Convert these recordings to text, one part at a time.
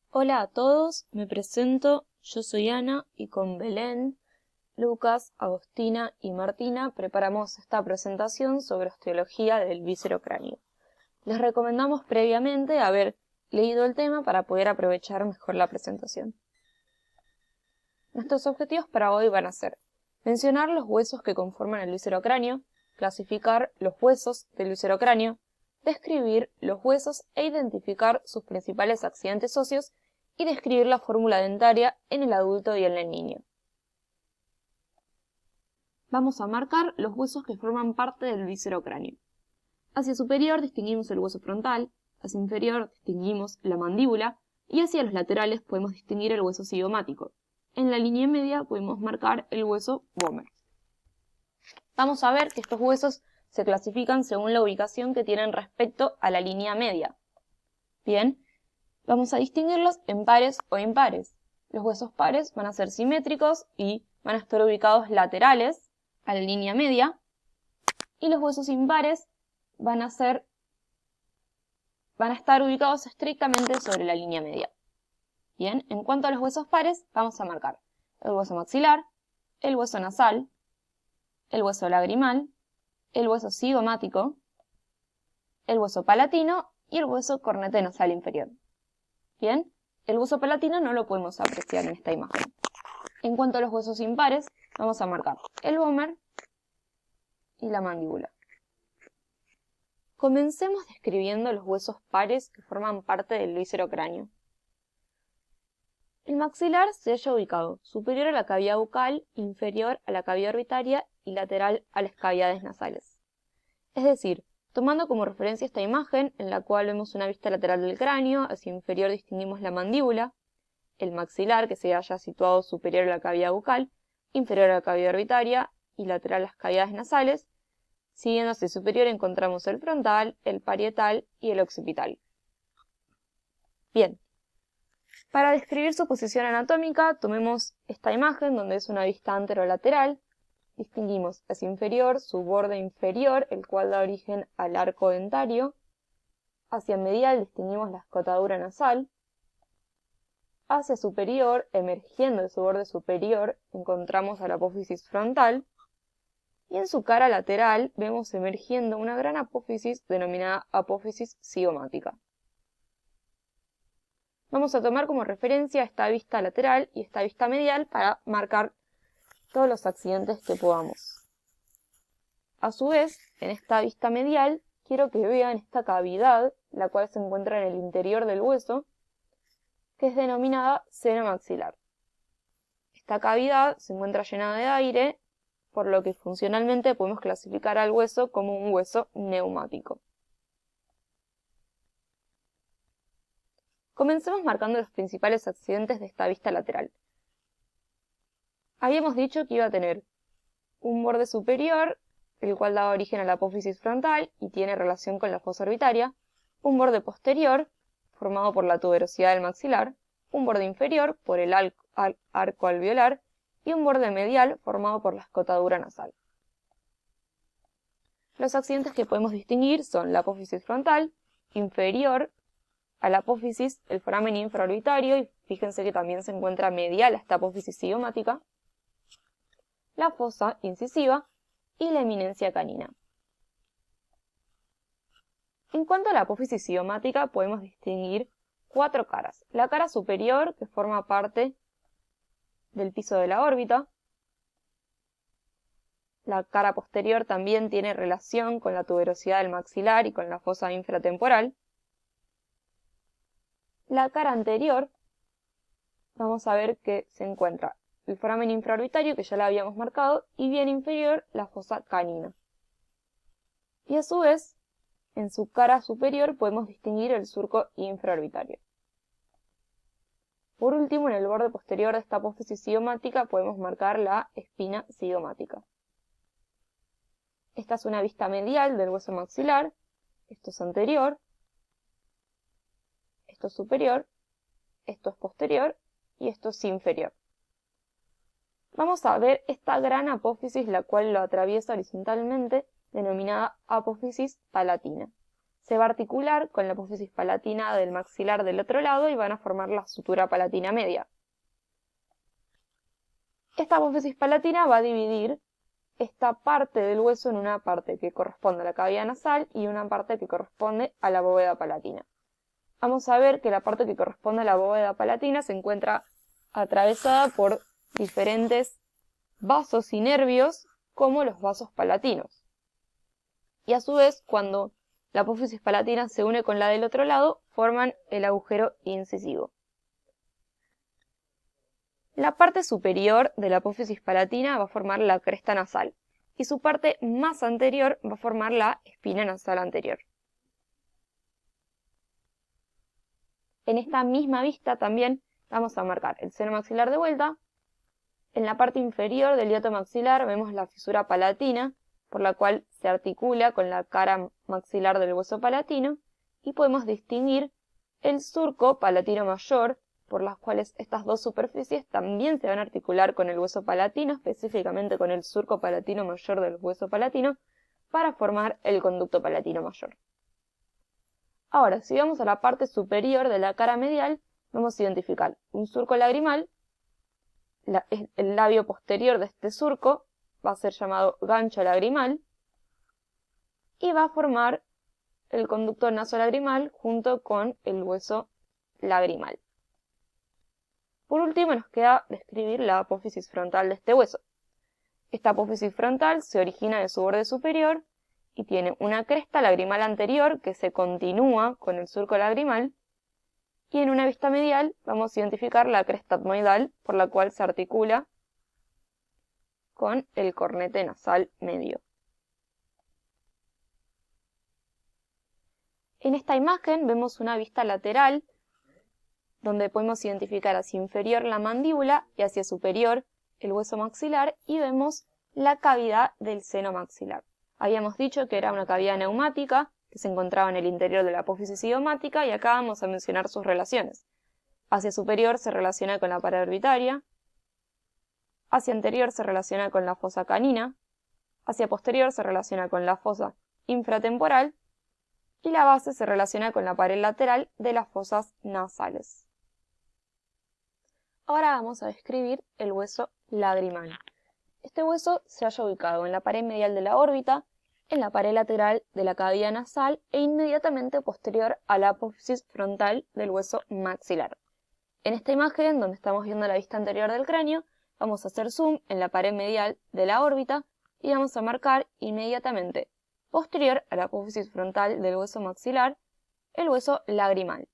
Hola a todos, me presento, yo soy Ana y con Belén, Lucas, Agostina y Martina preparamos esta presentación sobre osteología del viscerocráneo. Les recomendamos previamente haber leído el tema para poder aprovechar mejor la presentación. Nuestros objetivos para hoy van a ser mencionar los huesos que conforman el viscerocráneo, clasificar los huesos del viscerocráneo, describir los huesos e identificar sus principales accidentes óseos y describir la fórmula dentaria en el adulto y en el niño. Vamos a marcar los huesos que forman parte del viscerocráneo. Hacia superior distinguimos el hueso frontal, hacia inferior distinguimos la mandíbula y hacia los laterales podemos distinguir el hueso cigomático. En la línea media podemos marcar el hueso vomer. Vamos a ver que estos huesos se clasifican según la ubicación que tienen respecto a la línea media. Bien, vamos a distinguirlos en pares o impares. Los huesos pares van a ser simétricos y van a estar ubicados laterales a la línea media. Y los huesos impares van a estar ubicados estrictamente sobre la línea media. Bien, en cuanto a los huesos pares, vamos a marcar el hueso maxilar, el hueso nasal, el hueso lagrimal, el hueso cigomático, el hueso palatino y el hueso cornete nasal inferior. Bien, el hueso palatino no lo podemos apreciar en esta imagen. En cuanto a los huesos impares, vamos a marcar el vomer y la mandíbula. Comencemos describiendo los huesos pares que forman parte del viscerocráneo. El maxilar se halla ubicado superior a la cavidad bucal, inferior a la cavidad orbitaria y lateral a las cavidades nasales. Es decir, tomando como referencia esta imagen, en la cual vemos una vista lateral del cráneo, hacia inferior distinguimos la mandíbula, el maxilar, que se halla situado superior a la cavidad bucal, inferior a la cavidad orbitaria y lateral a las cavidades nasales. Siguiendo hacia superior encontramos el frontal, el parietal y el occipital. Bien, para describir su posición anatómica, tomemos esta imagen donde es una vista anterolateral. Distinguimos hacia inferior su borde inferior, el cual da origen al arco dentario. Hacia medial distinguimos la escotadura nasal. Hacia superior, emergiendo de su borde superior, encontramos a la apófisis frontal. Y en su cara lateral vemos emergiendo una gran apófisis denominada apófisis cigomática. Vamos a tomar como referencia esta vista lateral y esta vista medial para marcar todos los accidentes que podamos. A su vez, en esta vista medial, quiero que vean esta cavidad, la cual se encuentra en el interior del hueso, que es denominada seno maxilar. Esta cavidad se encuentra llena de aire, por lo que funcionalmente podemos clasificar al hueso como un hueso neumático. Comencemos marcando los principales accidentes de esta vista lateral. Habíamos dicho que iba a tener un borde superior, el cual daba origen a la apófisis frontal y tiene relación con la fosa orbitaria, un borde posterior, formado por la tuberosidad del maxilar, un borde inferior por el arco alveolar y un borde medial formado por la escotadura nasal. Los accidentes que podemos distinguir son la apófisis frontal, inferior a la apófisis, el foramen infraorbitario, y fíjense que también se encuentra medial a esta apófisis cigomática, la fosa incisiva y la eminencia canina. En cuanto a la apófisis cigomática, podemos distinguir 4 caras. La cara superior, que forma parte del piso de la órbita. La cara posterior también tiene relación con la tuberosidad del maxilar y con la fosa infratemporal. La cara anterior, vamos a ver que se encuentra el foramen infraorbitario, que ya la habíamos marcado, y bien inferior la fosa canina. Y a su vez, en su cara superior podemos distinguir el surco infraorbitario. Por último, en el borde posterior de esta apófisis cigomática podemos marcar la espina cigomática. Esta es una vista medial del hueso maxilar, esto es anterior, esto es superior, esto es posterior y esto es inferior. Vamos a ver esta gran apófisis, la cual lo atraviesa horizontalmente, denominada apófisis palatina. se va a articular con la apófisis palatina del maxilar del otro lado y van a formar la sutura palatina media. Esta apófisis palatina va a dividir esta parte del hueso en una parte que corresponde a la cavidad nasal y una parte que corresponde a la bóveda palatina. Vamos a ver que la parte que corresponde a la bóveda palatina se encuentra atravesada por diferentes vasos y nervios como los vasos palatinos. Y a su vez, cuando la apófisis palatina se une con la del otro lado, forman el agujero incisivo. La parte superior de la apófisis palatina va a formar la cresta nasal y su parte más anterior va a formar la espina nasal anterior. En esta misma vista también vamos a marcar el seno maxilar de vuelta. En la parte inferior del hiato maxilar vemos la fisura palatina, por la cual se articula con la cara maxilar del hueso palatino, y podemos distinguir el surco palatino mayor, por las cuales estas dos superficies también se van a articular con el hueso palatino, específicamente con el surco palatino mayor del hueso palatino, para formar el conducto palatino mayor. Ahora, si vamos a la parte superior de la cara medial, vamos a identificar un surco lagrimal. El labio posterior de este surco va a ser llamado gancho lagrimal y va a formar el conducto nasolagrimal junto con el hueso lagrimal. Por último, nos queda describir la apófisis frontal de este hueso. Esta apófisis frontal se origina de su borde superior y tiene una cresta lagrimal anterior que se continúa con el surco lagrimal, y en una vista medial vamos a identificar la cresta etmoidal, por la cual se articula con el cornete nasal medio. En esta imagen vemos una vista lateral donde podemos identificar hacia inferior la mandíbula y hacia superior el hueso maxilar, y vemos la cavidad del seno maxilar. Habíamos dicho que era una cavidad neumática que se encontraba en el interior de la apófisis idiomática, y acá vamos a mencionar sus relaciones. Hacia superior se relaciona con la pared orbitaria, hacia anterior se relaciona con la fosa canina, hacia posterior se relaciona con la fosa infratemporal, y la base se relaciona con la pared lateral de las fosas nasales. Ahora vamos a describir el hueso lagrimal. Este hueso se halla ubicado en la pared medial de la órbita, en la pared lateral de la cavidad nasal e inmediatamente posterior a la apófisis frontal del hueso maxilar. En esta imagen, donde estamos viendo la vista anterior del cráneo, vamos a hacer zoom en la pared medial de la órbita y vamos a marcar inmediatamente posterior a la apófisis frontal del hueso maxilar el hueso lagrimal.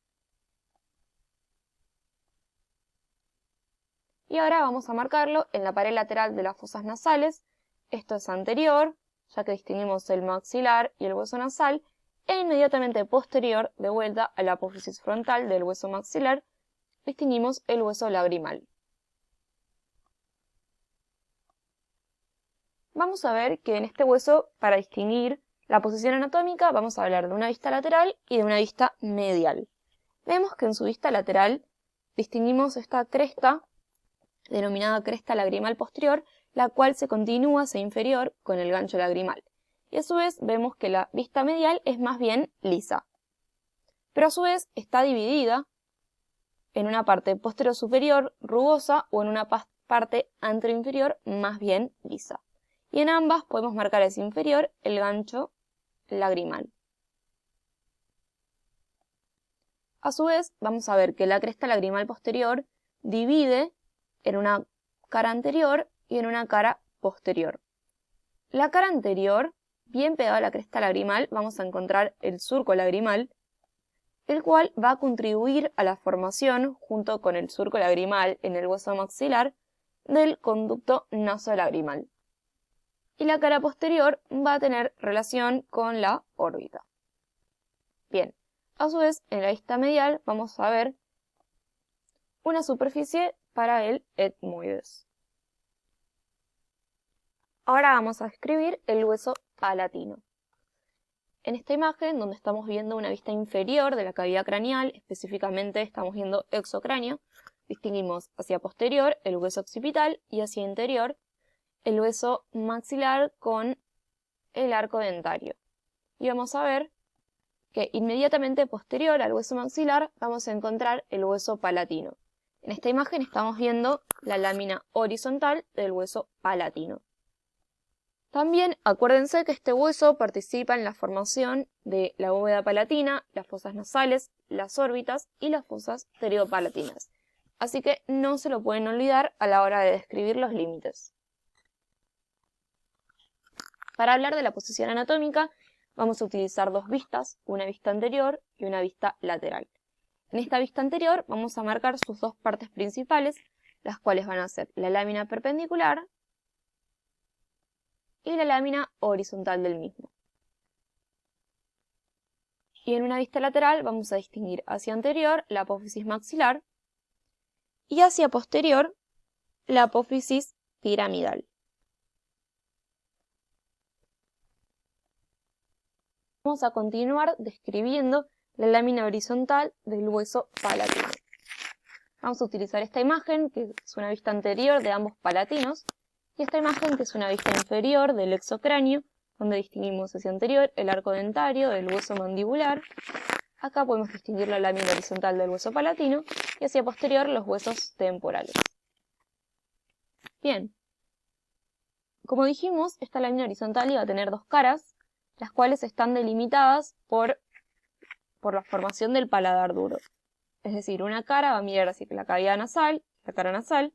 Y ahora vamos a marcarlo en la pared lateral de las fosas nasales. Esto es anterior, ya que distinguimos el maxilar y el hueso nasal, e inmediatamente posterior, de vuelta a la apófisis frontal del hueso maxilar, distinguimos el hueso lagrimal. Vamos a ver que en este hueso, para distinguir la posición anatómica, vamos a hablar de una vista lateral y de una vista medial. Vemos que en su vista lateral distinguimos esta cresta, denominada cresta lagrimal posterior, la cual se continúa hacia inferior con el gancho lagrimal. Y a su vez vemos que la vista medial es más bien lisa. Pero a su vez está dividida en una parte posterior superior rugosa o en una parte anteroinferior más bien lisa. Y en ambas podemos marcar hacia inferior el gancho lagrimal. A su vez vamos a ver que la cresta lagrimal posterior divide en una cara anterior y en una cara posterior. La cara anterior, bien pegada a la cresta lagrimal, vamos a encontrar el surco lagrimal, el cual va a contribuir a la formación, junto con el surco lagrimal en el hueso maxilar, del conducto nasolagrimal. Y la cara posterior va a tener relación con la órbita. Bien, a su vez, en la vista medial vamos a ver una superficie para el etmoides. Ahora vamos a describir el hueso palatino. En esta imagen, donde estamos viendo una vista inferior de la cavidad craneal, específicamente estamos viendo exocráneo, distinguimos hacia posterior el hueso occipital y hacia interior el hueso maxilar con el arco dentario. Y vamos a ver que inmediatamente posterior al hueso maxilar vamos a encontrar el hueso palatino. En esta imagen estamos viendo la lámina horizontal del hueso palatino. También acuérdense que este hueso participa en la formación de la bóveda palatina, las fosas nasales, las órbitas y las fosas pteriopalatinas. Así que no se lo pueden olvidar a la hora de describir los límites. Para hablar de la posición anatómica, vamos a utilizar dos vistas, una vista anterior y una vista lateral. En esta vista anterior vamos a marcar sus dos partes principales, las cuales van a ser la lámina perpendicular y la lámina horizontal del mismo. Y en una vista lateral vamos a distinguir hacia anterior la apófisis maxilar y hacia posterior la apófisis piramidal. Vamos a continuar describiendo la lámina horizontal del hueso palatino. Vamos a utilizar esta imagen, que es una vista anterior de ambos palatinos, y esta imagen, que es una vista inferior del exocráneo, donde distinguimos hacia anterior el arco dentario del hueso mandibular. Acá podemos distinguir la lámina horizontal del hueso palatino y hacia posterior los huesos temporales. Bien, como dijimos, esta lámina horizontal iba a tener dos caras, las cuales están delimitadas por la formación del paladar duro. Es decir, una cara va a mirar hacia la cavidad nasal, la cara nasal,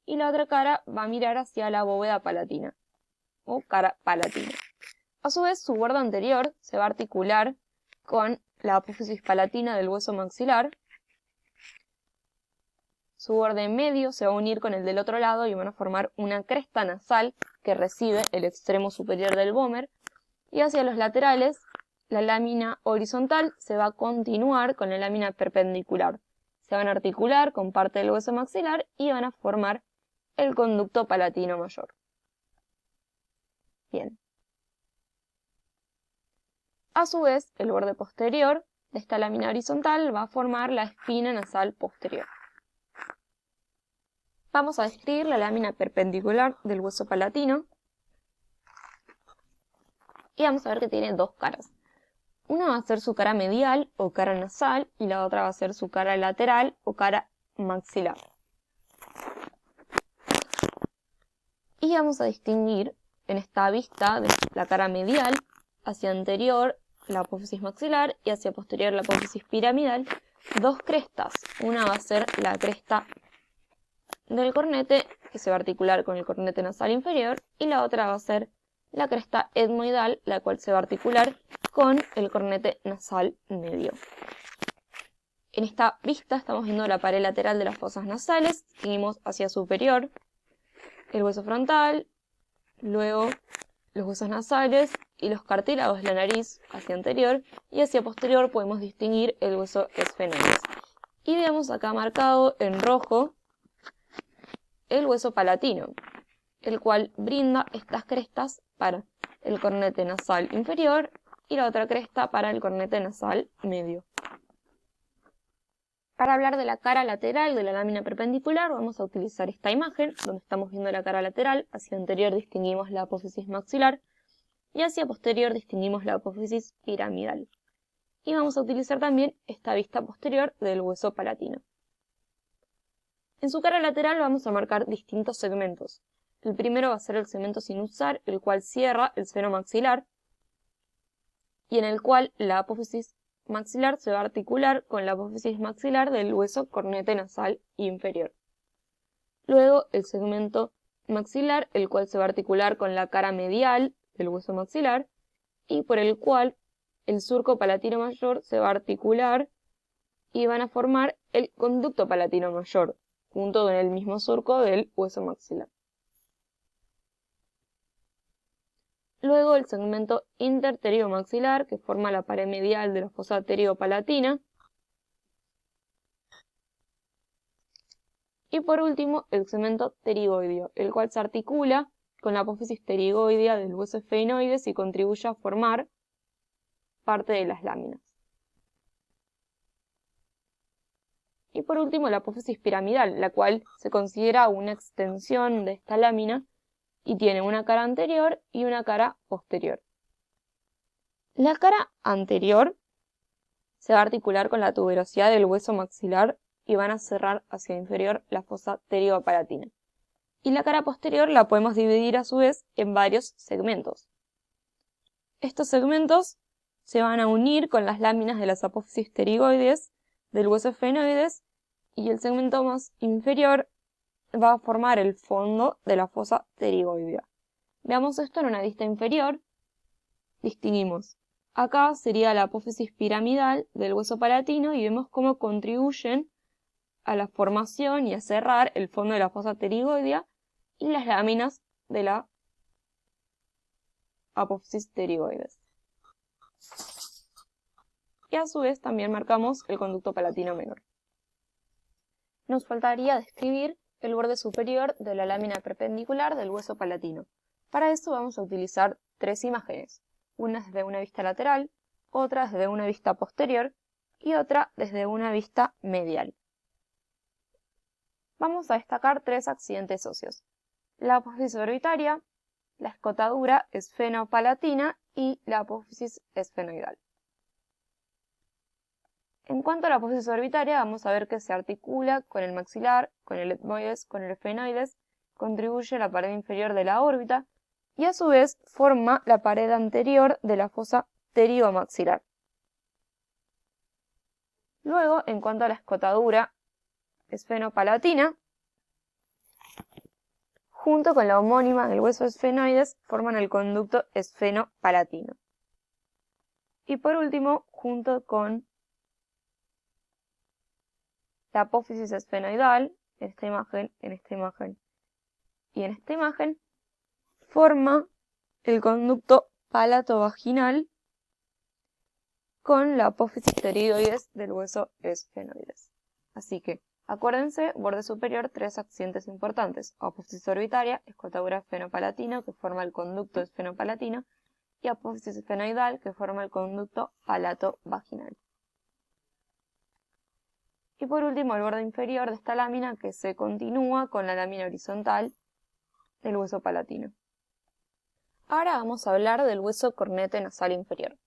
y la otra cara va a mirar hacia la bóveda palatina, o cara palatina. A su vez, su borde anterior se va a articular con la apófisis palatina del hueso maxilar. Su borde medio se va a unir con el del otro lado y van a formar una cresta nasal que recibe el extremo superior del vómer. Y hacia los laterales, la lámina horizontal se va a continuar con la lámina perpendicular. Se van a articular con parte del hueso maxilar y van a formar el conducto palatino mayor. Bien. A su vez, el borde posterior de esta lámina horizontal va a formar la espina nasal posterior. Vamos a describir la lámina perpendicular del hueso palatino. Y vamos a ver que tiene dos caras. Una va a ser su cara medial o cara nasal y la otra va a ser su cara lateral o cara maxilar. Y vamos a distinguir en esta vista de la cara medial hacia anterior la apófisis maxilar y hacia posterior la apófisis piramidal dos crestas. Una va a ser la cresta del cornete, que se va a articular con el cornete nasal inferior, y la otra va a ser la cresta etmoidal, la cual se va a articular con el cornete nasal medio. En esta vista estamos viendo la pared lateral de las fosas nasales, seguimos hacia superior, el hueso frontal, luego los huesos nasales y los cartílagos de la nariz hacia anterior, y hacia posterior podemos distinguir el hueso esfenoides. Y vemos acá marcado en rojo el hueso palatino, el cual brinda estas crestas para el cornete nasal inferior y la otra cresta para el cornete nasal medio. Para hablar de la cara lateral de la lámina perpendicular vamos a utilizar esta imagen, donde estamos viendo la cara lateral. Hacia anterior distinguimos la apófisis maxilar y hacia posterior distinguimos la apófisis piramidal. Y vamos a utilizar también esta vista posterior del hueso palatino. En su cara lateral vamos a marcar distintos segmentos. El primero va a ser el segmento sinusal, el cual cierra el seno maxilar y en el cual la apófisis maxilar se va a articular con la apófisis maxilar del hueso cornete nasal inferior. Luego el segmento maxilar, el cual se va a articular con la cara medial del hueso maxilar y por el cual el surco palatino mayor se va a articular y van a formar el conducto palatino mayor, junto con el mismo surco del hueso maxilar. Luego el segmento interpteriomaxilar, que forma la pared medial de la fosa pteriopalatina. Y por último, el segmento pterigoideo, el cual se articula con la apófisis pterigoidea del hueso esfenoides y contribuye a formar parte de las láminas. Y por último, la apófisis piramidal, la cual se considera una extensión de esta lámina y tiene una cara anterior y una cara posterior. La cara anterior se va a articular con la tuberosidad del hueso maxilar y van a cerrar hacia inferior la fosa pterigo-palatina. Y la cara posterior la podemos dividir a su vez en varios segmentos. Estos segmentos se van a unir con las láminas de las apófisis pterigoides del hueso esfenoides y el segmento más inferior va a formar el fondo de la fosa pterigoidea. Veamos esto en una vista inferior. Distinguimos. Acá sería la apófisis piramidal del hueso palatino y vemos cómo contribuyen a la formación y a cerrar el fondo de la fosa pterigoidea y las láminas de la apófisis pterigoides. Y a su vez también marcamos el conducto palatino menor. Nos faltaría describir el borde superior de la lámina perpendicular del hueso palatino. Para eso vamos a utilizar tres imágenes, una desde una vista lateral, otra desde una vista posterior y otra desde una vista medial. Vamos a destacar tres accidentes óseos: la apófisis orbitaria, la escotadura esfenopalatina y la apófisis esfenoidal. En cuanto a la apófisis orbitaria, vamos a ver que se articula con el maxilar, con el etmoides, con el esfenoides, contribuye a la pared inferior de la órbita y a su vez forma la pared anterior de la fosa pterigomaxilar. Luego, en cuanto a la escotadura esfenopalatina, junto con la homónima del hueso esfenoides, forman el conducto esfenopalatino. Y por último, junto con la apófisis esfenoidal, en esta imagen y en esta imagen, forma el conducto palato-vaginal con la apófisis pterigoides del hueso esfenoides. Así que, acuérdense, borde superior, tres accidentes importantes: apófisis orbitaria, escotadura esfenopalatino, que forma el conducto esfenopalatino, y apófisis esfenoidal, que forma el conducto palato-vaginal. Y por último, el borde inferior de esta lámina, que se continúa con la lámina horizontal del hueso palatino. Ahora vamos a hablar del hueso cornete nasal inferior.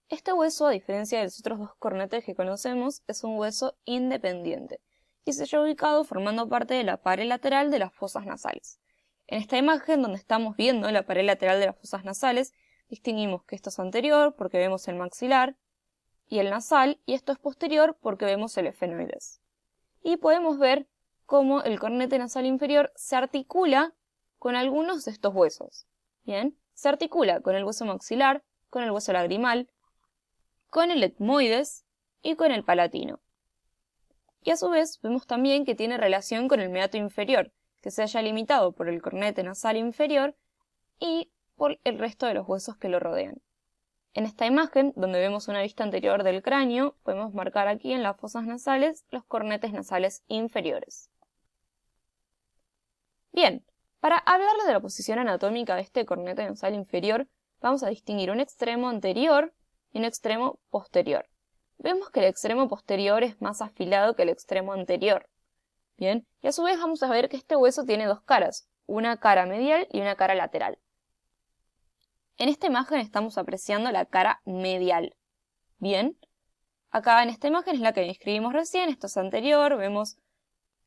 Este hueso, a diferencia de los otros dos cornetes que conocemos, es un hueso independiente y se halla ubicado formando parte de la pared lateral de las fosas nasales. En esta imagen, donde estamos viendo la pared lateral de las fosas nasales, distinguimos que esto es anterior porque vemos el maxilar y el nasal, y esto es posterior porque vemos el esfenoides. Y podemos ver cómo el cornete nasal inferior se articula con algunos de estos huesos. Bien, se articula con el hueso maxilar, con el hueso lagrimal, con el etmoides y con el palatino. Y a su vez vemos también que tiene relación con el meato inferior, que se halla limitado por el cornete nasal inferior y por el resto de los huesos que lo rodean. En esta imagen, donde vemos una vista anterior del cráneo, podemos marcar aquí en las fosas nasales los cornetes nasales inferiores. Bien, para hablarle de la posición anatómica de este cornete nasal inferior, vamos a distinguir un extremo anterior y un extremo posterior. Vemos que el extremo posterior es más afilado que el extremo anterior. Bien, y a su vez vamos a ver que este hueso tiene dos caras, una cara medial y una cara lateral. En esta imagen estamos apreciando la cara medial. Bien, acá en esta imagen es la que describimos recién, esto es anterior, vemos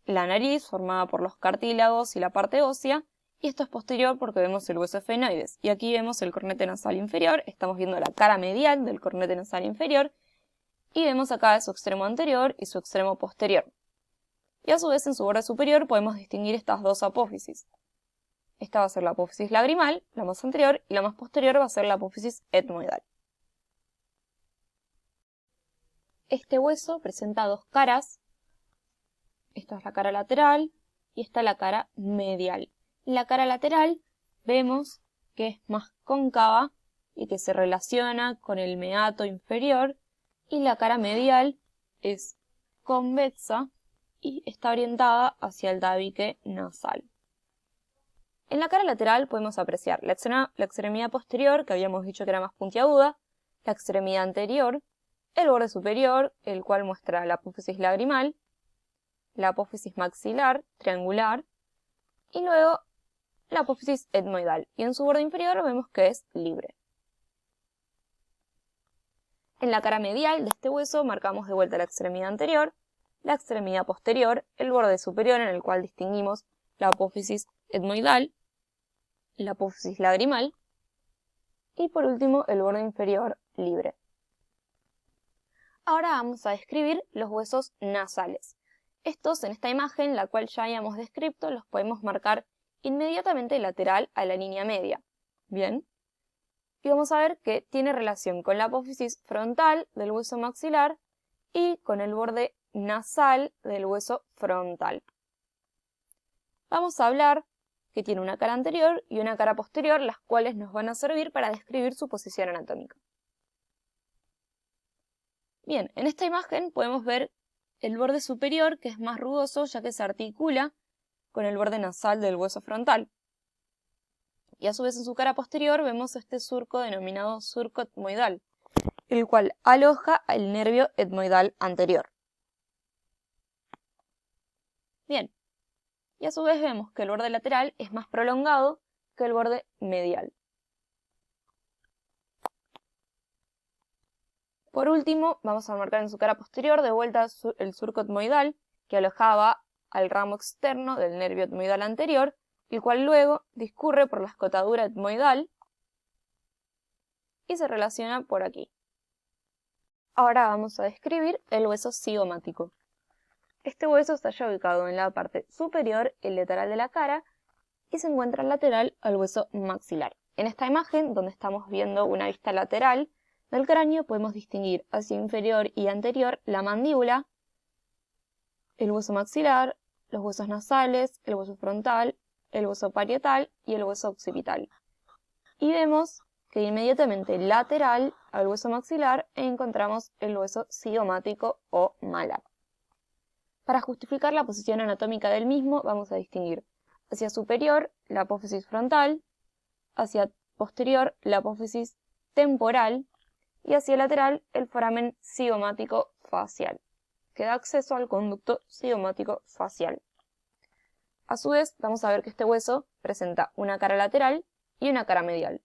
la nariz formada por los cartílagos y la parte ósea, y esto es posterior porque vemos el hueso esfenoides. Y aquí vemos el cornete nasal inferior, estamos viendo la cara medial del cornete nasal inferior, y vemos acá su extremo anterior y su extremo posterior. Y a su vez en su borde superior podemos distinguir estas dos apófisis. Esta va a ser la apófisis lagrimal, la más anterior, y la más posterior va a ser la apófisis etmoidal. Este hueso presenta dos caras. Esta es la cara lateral y esta la cara medial. La cara lateral vemos que es más cóncava y que se relaciona con el meato inferior, y la cara medial es convexa y está orientada hacia el tabique nasal. En la cara lateral podemos apreciar la extremidad posterior, que habíamos dicho que era más puntiaguda, la extremidad anterior, el borde superior, el cual muestra la apófisis lagrimal, la apófisis maxilar, triangular, y luego la apófisis etmoidal. Y en su borde inferior vemos que es libre. En la cara medial de este hueso marcamos de vuelta la extremidad anterior, la extremidad posterior, el borde superior en el cual distinguimos la apófisis etmoidal, la apófisis lagrimal y por último el borde inferior libre. Ahora vamos a describir los huesos nasales. Estos en esta imagen, la cual ya habíamos descrito, los podemos marcar inmediatamente lateral a la línea media. Bien. Y vamos a ver que tiene relación con la apófisis frontal del hueso maxilar y con el borde nasal del hueso frontal. Vamos a hablar que tiene una cara anterior y una cara posterior, las cuales nos van a servir para describir su posición anatómica. Bien, en esta imagen podemos ver el borde superior, que es más rugoso ya que se articula con el borde nasal del hueso frontal. Y a su vez en su cara posterior vemos este surco denominado surco etmoidal, el cual aloja el nervio etmoidal anterior. Bien, y a su vez vemos que el borde lateral es más prolongado que el borde medial. Por último, vamos a marcar en su cara posterior de vuelta el surco etmoidal, que alojaba al ramo externo del nervio etmoidal anterior, el cual luego discurre por la escotadura etmoidal y se relaciona por aquí. Ahora vamos a describir el hueso cigomático. Este hueso está ya ubicado en la parte superior y lateral de la cara y se encuentra lateral al hueso maxilar. En esta imagen, donde estamos viendo una vista lateral del cráneo, podemos distinguir hacia inferior y anterior la mandíbula, el hueso maxilar, los huesos nasales, el hueso frontal, el hueso parietal y el hueso occipital. Y vemos que inmediatamente lateral al hueso maxilar encontramos el hueso cigomático o malar. Para justificar la posición anatómica del mismo, vamos a distinguir hacia superior la apófisis frontal, hacia posterior la apófisis temporal y hacia lateral el foramen cigomático facial, que da acceso al conducto cigomático facial. A su vez, vamos a ver que este hueso presenta una cara lateral y una cara medial.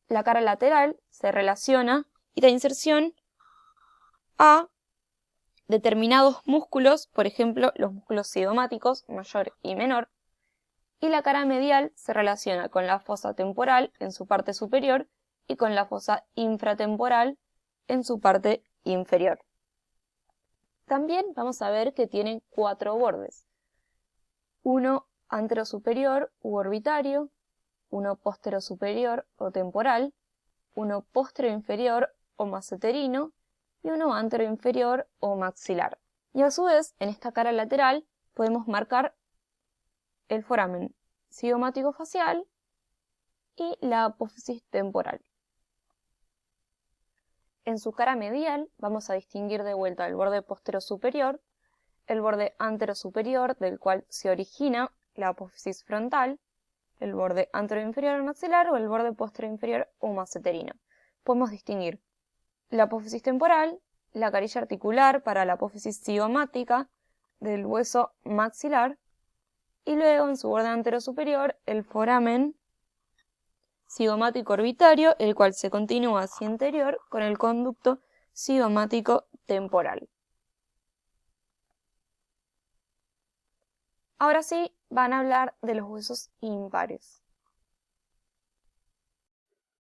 La cara lateral se relaciona y da inserción a determinados músculos, por ejemplo, los músculos cigomáticos, mayor y menor, y la cara medial se relaciona con la fosa temporal en su parte superior y con la fosa infratemporal en su parte inferior. También vamos a ver que tienen 4 bordes. Uno anterosuperior u orbitario, uno posterosuperior o temporal, uno posterior-inferior o maseterino y uno anteroinferior o maxilar. Y a su vez, en esta cara lateral podemos marcar el foramen cigomático facial y la apófisis temporal. En su cara medial vamos a distinguir de vuelta el borde posterosuperior, el borde anterosuperior del cual se origina la apófisis frontal, el borde anteroinferior o maxilar o el borde posterior-inferior o maseterino. Podemos distinguir la apófisis temporal, la carilla articular para la apófisis cigomática del hueso maxilar y luego en su borde anterosuperior el foramen cigomático orbitario, el cual se continúa hacia interior con el conducto cigomático temporal. Ahora sí, van a hablar de los huesos impares.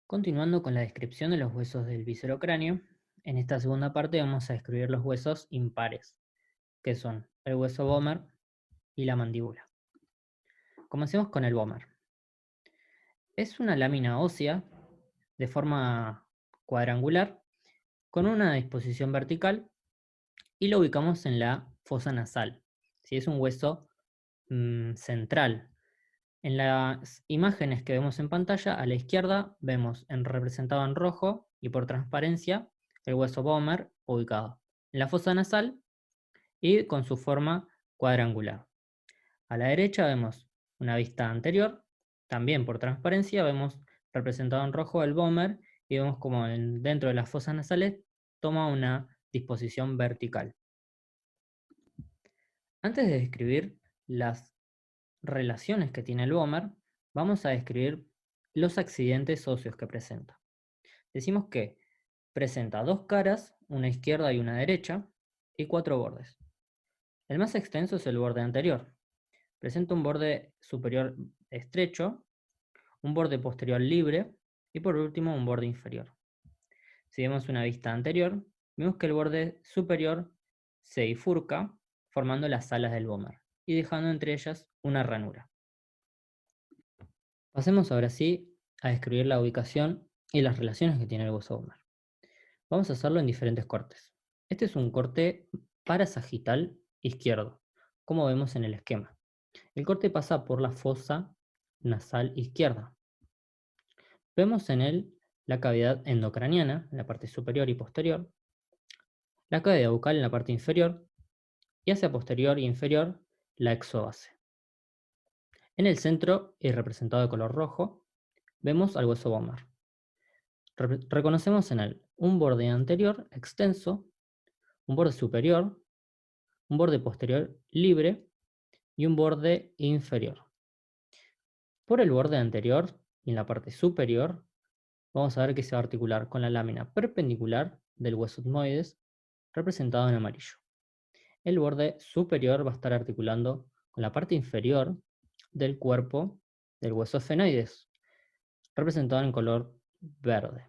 Continuando con la descripción de los huesos del viscerocráneo, en esta segunda parte vamos a describir los huesos impares, que son el hueso vomer y la mandíbula. Comencemos con el vomer. Es una lámina ósea de forma cuadrangular con una disposición vertical y lo ubicamos en la fosa nasal. Si es un hueso central. En las imágenes que vemos en pantalla, a la izquierda vemos representado en rojo y por transparencia el hueso vomer ubicado en la fosa nasal y con su forma cuadrangular. A la derecha vemos una vista anterior, también por transparencia vemos representado en rojo el vomer y vemos como dentro de las fosas nasales toma una disposición vertical. Antes de describir las relaciones que tiene el vomer, vamos a describir los accidentes óseos que presenta. Decimos que Presenta dos caras, una izquierda y una derecha, y 4 bordes. El más extenso es el borde anterior. Presenta un borde superior estrecho, un borde posterior libre y por último un borde inferior. Si vemos una vista anterior, vemos que el borde superior se bifurca formando las alas del bomber y dejando entre ellas una ranura. Pasemos ahora sí a describir la ubicación y las relaciones que tiene el hueso bomber. Vamos a hacerlo en diferentes cortes. Este es un corte parasagital izquierdo, como vemos en el esquema. El corte pasa por la fosa nasal izquierda. Vemos en él la cavidad endocraniana, en la parte superior y posterior, la cavidad bucal en la parte inferior, y hacia posterior e inferior la exobase. En el centro, y representado de color rojo, vemos al hueso bomber. Reconocemos en él un borde anterior extenso, un borde superior, un borde posterior libre y un borde inferior. Por el borde anterior y en la parte superior, vamos a ver que se va a articular con la lámina perpendicular del hueso etmoides, representado en amarillo. El borde superior va a estar articulando con la parte inferior del cuerpo del hueso esfenoides, representado en color verde.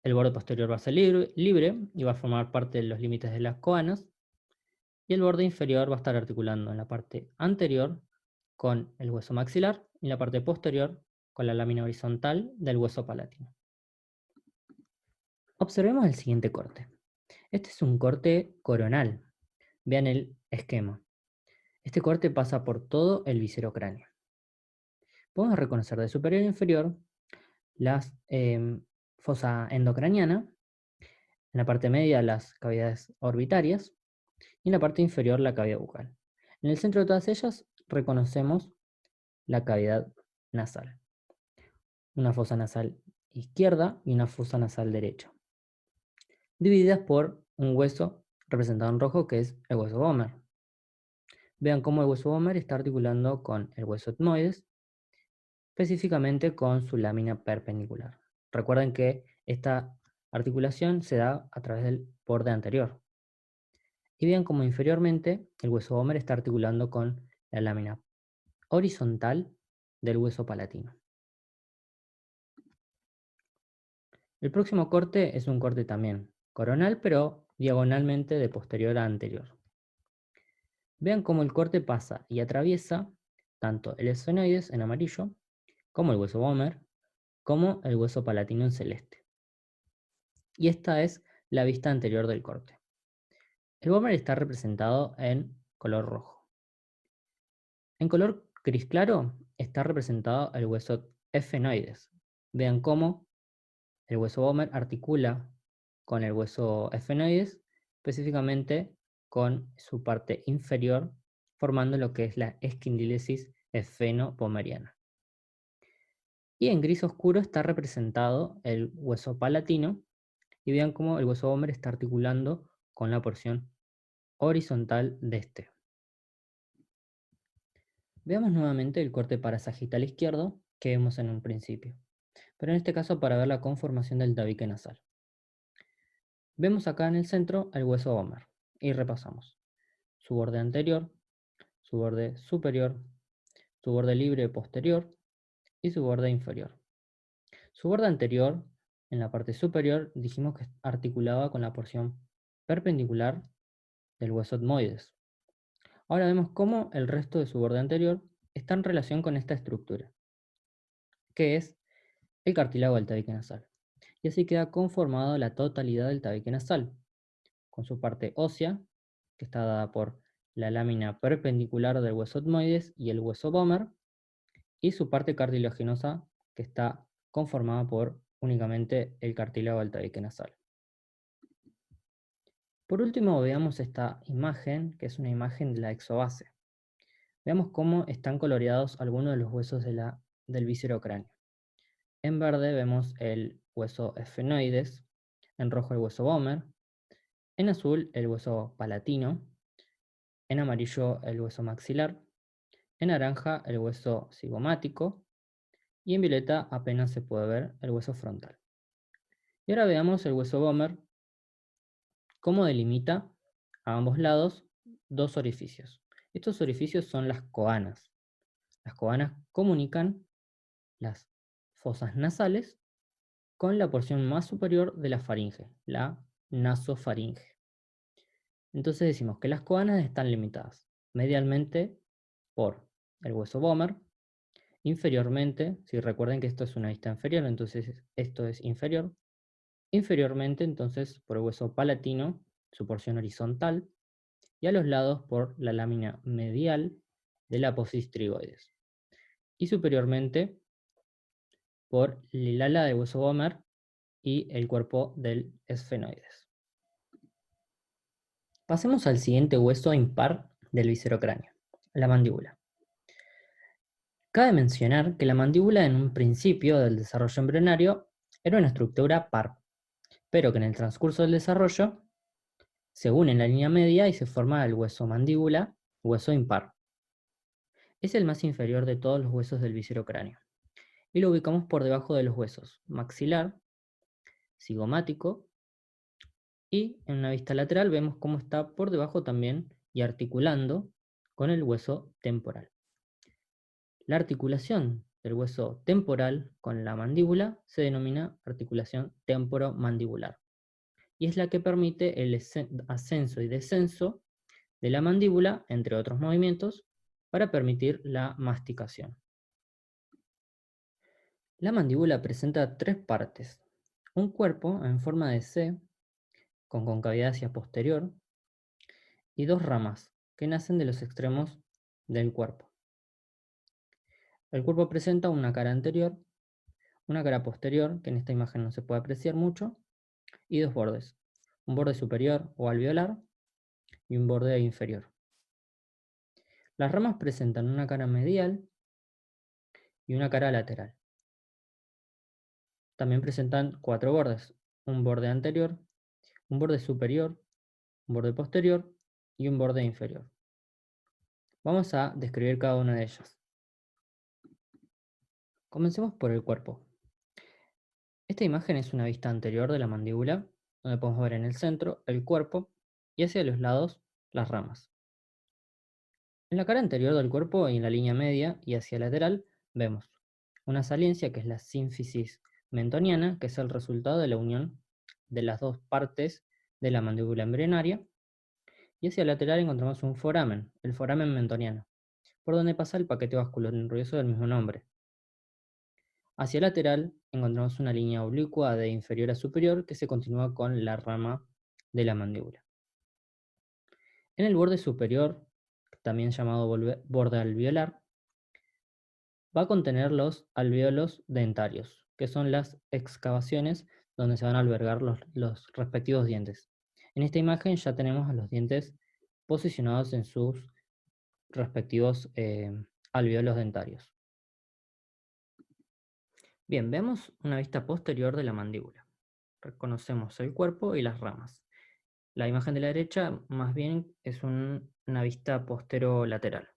El borde posterior va a ser libre y va a formar parte de los límites de las coanas, y el borde inferior va a estar articulando en la parte anterior con el hueso maxilar y en la parte posterior con la lámina horizontal del hueso palatino. Observemos el siguiente corte. Este es un corte coronal. Vean el esquema. Este corte pasa por todo el viscerocráneo. Podemos reconocer de superior a inferior la fosa endocraniana, en la parte media las cavidades orbitarias y en la parte inferior la cavidad bucal. En el centro de todas ellas reconocemos la cavidad nasal. Una fosa nasal izquierda y una fosa nasal derecha, divididas por un hueso representado en rojo que es el hueso bomber. Vean cómo el hueso bomber está articulando con el hueso etmoides, específicamente con su lámina perpendicular. Recuerden que esta articulación se da a través del borde anterior. Y vean cómo inferiormente el hueso bomber está articulando con la lámina horizontal del hueso palatino. El próximo corte es un corte también coronal, pero diagonalmente de posterior a anterior. Vean cómo el corte pasa y atraviesa tanto el esfenoides en amarillo, como el hueso bomber, como el hueso palatino en celeste. Y esta es la vista anterior del corte. El bomber está representado en color rojo. En color gris claro está representado el hueso esfenoides. Vean cómo el hueso bomber articula con el hueso esfenoides, específicamente con su parte inferior, formando lo que es la esquindílesis esfeno-bomeriana. Y en gris oscuro está representado el hueso palatino, y vean cómo el hueso bomber está articulando con la porción horizontal de este. Veamos nuevamente el corte parasagital izquierdo que vimos en un principio, pero en este caso para ver la conformación del tabique nasal. Vemos acá en el centro el hueso bomber y repasamos su borde anterior, su borde superior, su borde libre posterior y su borde inferior. Su borde anterior, en la parte superior, dijimos que articulaba con la porción perpendicular del hueso etmoides. Ahora vemos cómo el resto de su borde anterior está en relación con esta estructura, que es el cartílago del tabique nasal. Y así queda conformado la totalidad del tabique nasal, con su parte ósea, que está dada por la lámina perpendicular del hueso etmoides y el hueso bomber, y su parte cartilaginosa, que está conformada por únicamente el cartílago del tabique nasal. Por último, veamos esta imagen, que es una imagen de la exobase. Veamos cómo están coloreados algunos de los huesos del viscerocráneo. En verde vemos el hueso esfenoides, en rojo el hueso bomber, en azul el hueso palatino, en amarillo el hueso maxilar, en naranja el hueso cigomático y en violeta apenas se puede ver el hueso frontal. Y ahora veamos el hueso Bomer, cómo delimita a ambos lados dos orificios. Estos orificios son las coanas. Las coanas comunican las fosas nasales con la porción más superior de la faringe, la nasofaringe. Entonces decimos que las coanas están limitadas medialmente por el hueso Bomer, inferiormente, si recuerden que esto es una vista inferior, entonces esto es inferior, inferiormente entonces por el hueso palatino, su porción horizontal, y a los lados por la lámina medial de la apófisis trigoides, y superiormente por el ala del hueso Bomer y el cuerpo del esfenoides. Pasemos al siguiente hueso impar del viscerocráneo, la mandíbula. Cabe mencionar que la mandíbula en un principio del desarrollo embrionario era una estructura par, pero que en el transcurso del desarrollo se une en la línea media y se forma el hueso mandíbula, hueso impar. Es el más inferior de todos los huesos del viscerocráneo y lo ubicamos por debajo de los huesos maxilar, cigomático y en una vista lateral vemos cómo está por debajo también y articulando con el hueso temporal. La articulación del hueso temporal con la mandíbula se denomina articulación temporomandibular y es la que permite el ascenso y descenso de la mandíbula, entre otros movimientos, para permitir la masticación. La mandíbula presenta tres partes: un cuerpo en forma de C, con concavidad hacia posterior, y dos ramas que nacen de los extremos del cuerpo. El cuerpo presenta una cara anterior, una cara posterior, que en esta imagen no se puede apreciar mucho, y dos bordes, un borde superior o alveolar y un borde inferior. Las ramas presentan una cara medial y una cara lateral. También presentan cuatro bordes, un borde anterior, un borde superior, un borde posterior y un borde inferior. Vamos a describir cada una de ellas. Comencemos por el cuerpo. Esta imagen es una vista anterior de la mandíbula, donde podemos ver en el centro el cuerpo y hacia los lados las ramas. En la cara anterior del cuerpo y en la línea media y hacia lateral vemos una saliencia que es la sínfisis mentoniana, que es el resultado de la unión de las dos partes de la mandíbula embrionaria, y hacia el lateral encontramos un foramen, el foramen mentoniano, por donde pasa el paquete vasculonervioso del mismo nombre. Hacia el lateral encontramos una línea oblicua de inferior a superior que se continúa con la rama de la mandíbula. En el borde superior, también llamado borde alveolar, va a contener los alvéolos dentarios, que son las excavaciones donde se van a albergar los respectivos dientes. En esta imagen ya tenemos a los dientes posicionados en sus respectivos alvéolos dentarios. Bien, vemos una vista posterior de la mandíbula. Reconocemos el cuerpo y las ramas. La imagen de la derecha más bien es una vista posterolateral.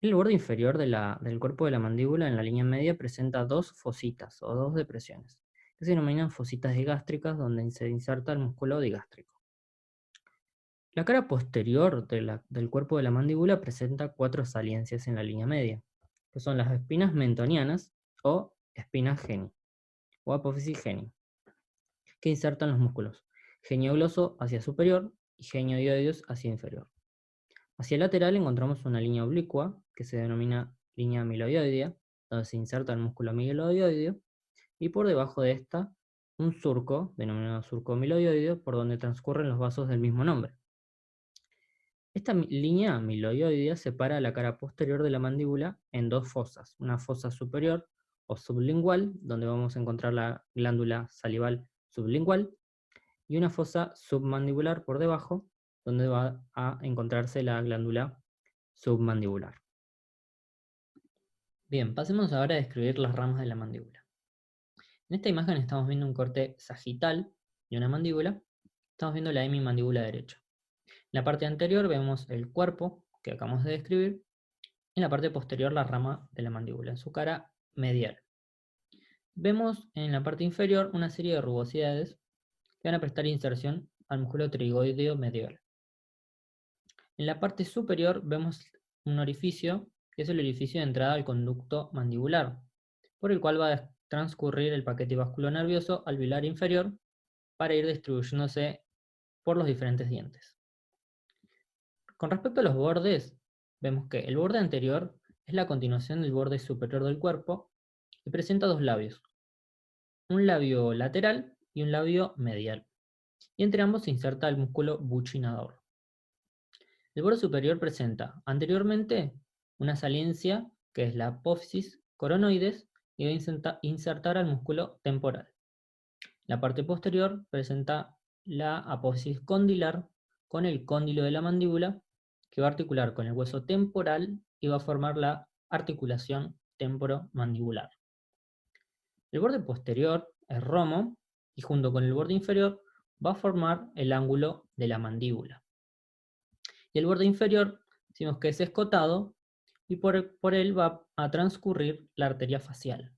El borde inferior del cuerpo de la mandíbula en la línea media presenta dos fositas o dos depresiones, que se denominan fositas digástricas, donde se inserta el músculo digástrico. La cara posterior del cuerpo de la mandíbula presenta cuatro saliencias en la línea media, que son las espinas mentonianas o espinas geni, o apófisis geni, que insertan los músculos genio-gloso hacia superior y genio-dioideus hacia inferior. Hacia el lateral encontramos una línea oblicua, que se denomina línea amiloidea, donde se inserta el músculo amiloideo, y por debajo de esta, un surco, denominado surco amiloideo, por donde transcurren los vasos del mismo nombre. Esta línea amiloidea separa la cara posterior de la mandíbula en dos fosas, una fosa superior o sublingual, donde vamos a encontrar la glándula salival sublingual, y una fosa submandibular por debajo, donde va a encontrarse la glándula submandibular. Bien, pasemos ahora a describir las ramas de la mandíbula. En esta imagen estamos viendo un corte sagital de una mandíbula. Estamos viendo la hemimandíbula derecha. En la parte anterior vemos el cuerpo que acabamos de describir. En la parte posterior la rama de la mandíbula, en su cara medial. vemos en la parte inferior una serie de rugosidades que van a prestar inserción al músculo pterigoideo medial. En la parte superior vemos un orificio, que es el orificio de entrada al conducto mandibular, por el cual va a transcurrir el paquete vasculonervioso alveolar inferior para ir distribuyéndose por los diferentes dientes. Con respecto a los bordes, vemos que el borde anterior es la continuación del borde superior del cuerpo y presenta dos labios, un labio lateral y un labio medial, y entre ambos se inserta el músculo buccinador. El borde superior presenta anteriormente una saliencia, que es la apófisis coronoides, y va a insertar al músculo temporal. La parte posterior presenta la apófisis condilar con el cóndilo de la mandíbula, que va a articular con el hueso temporal y va a formar la articulación temporomandibular. El borde posterior es romo y junto con el borde inferior va a formar el ángulo de la mandíbula. Y el borde inferior decimos que es escotado y por él va a transcurrir la arteria facial.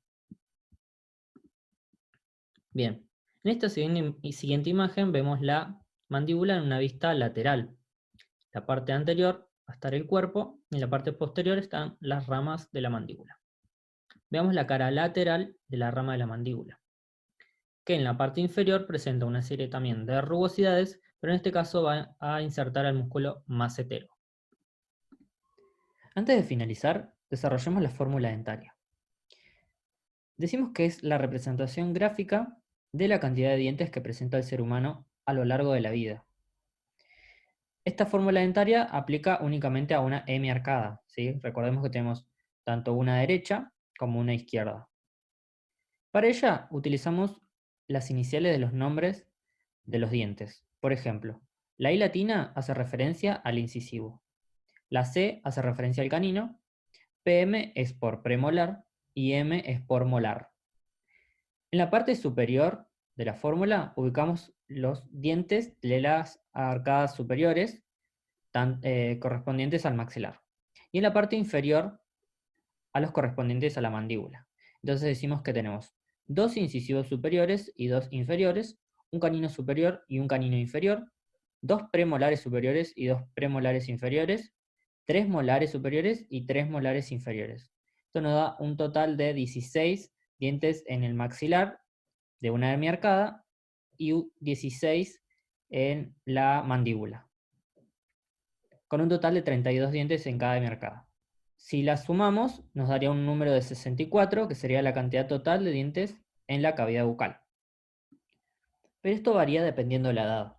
Bien, en esta siguiente imagen vemos la mandíbula en una vista lateral. La parte anterior va a estar el cuerpo y en la parte posterior están las ramas de la mandíbula. Veamos la cara lateral de la rama de la mandíbula, que en la parte inferior presenta una serie también de rugosidades, pero en este caso va a insertar al músculo macetero. Antes de finalizar, desarrollemos la fórmula dentaria. Decimos que es la representación gráfica de la cantidad de dientes que presenta el ser humano a lo largo de la vida. Esta fórmula dentaria aplica únicamente a una M arcada, ¿sí? Recordemos que tenemos tanto una derecha como una izquierda. Para ella utilizamos las iniciales de los nombres de los dientes. Por ejemplo, la I latina hace referencia al incisivo, la C hace referencia al canino, PM es por premolar y M es por molar. En la parte superior de la fórmula ubicamos los dientes de las arcadas superiores correspondientes al maxilar. Y en la parte inferior a los correspondientes a la mandíbula. Entonces decimos que tenemos dos incisivos superiores y dos inferiores, un canino superior y un canino inferior, dos premolares superiores y dos premolares inferiores, tres molares superiores y tres molares inferiores. Esto nos da un total de 16 dientes en el maxilar de una hernia arcada y 16 en la mandíbula, con un total de 32 dientes en cada hernia arcada. Si las sumamos, nos daría un número de 64, que sería la cantidad total de dientes en la cavidad bucal. Pero esto varía dependiendo de la edad.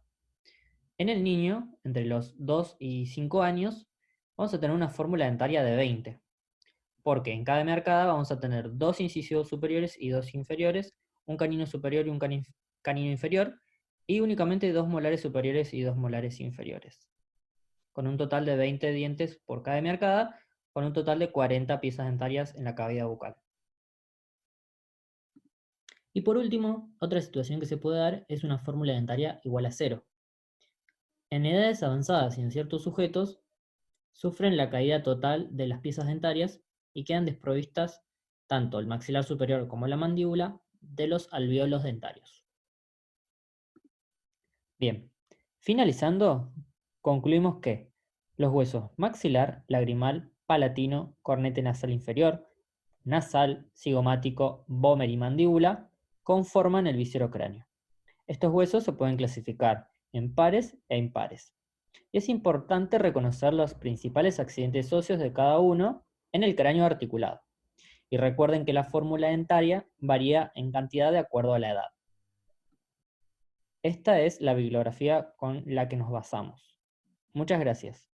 En el niño, entre los 2 y 5 años, vamos a tener una fórmula dentaria de 20, porque en cada arcada vamos a tener dos incisivos superiores y dos inferiores, un canino superior y un canino inferior, y únicamente dos molares superiores y dos molares inferiores, con un total de 20 dientes por cada arcada, con un total de 40 piezas dentarias en la cavidad bucal. Y por último, otra situación que se puede dar es una fórmula dentaria igual a 0. En edades avanzadas y en ciertos sujetos, sufren la caída total de las piezas dentarias y quedan desprovistas tanto el maxilar superior como la mandíbula de los alvéolos dentarios. Bien, finalizando, concluimos que los huesos maxilar, lagrimal, palatino, cornete nasal inferior, nasal, cigomático, vómer y mandíbula conforman el viscerocráneo. Estos huesos se pueden clasificar en pares e impares. Es importante reconocer los principales accidentes óseos de cada uno en el cráneo articulado. Y recuerden que la fórmula dentaria varía en cantidad de acuerdo a la edad. Esta es la bibliografía con la que nos basamos. Muchas gracias.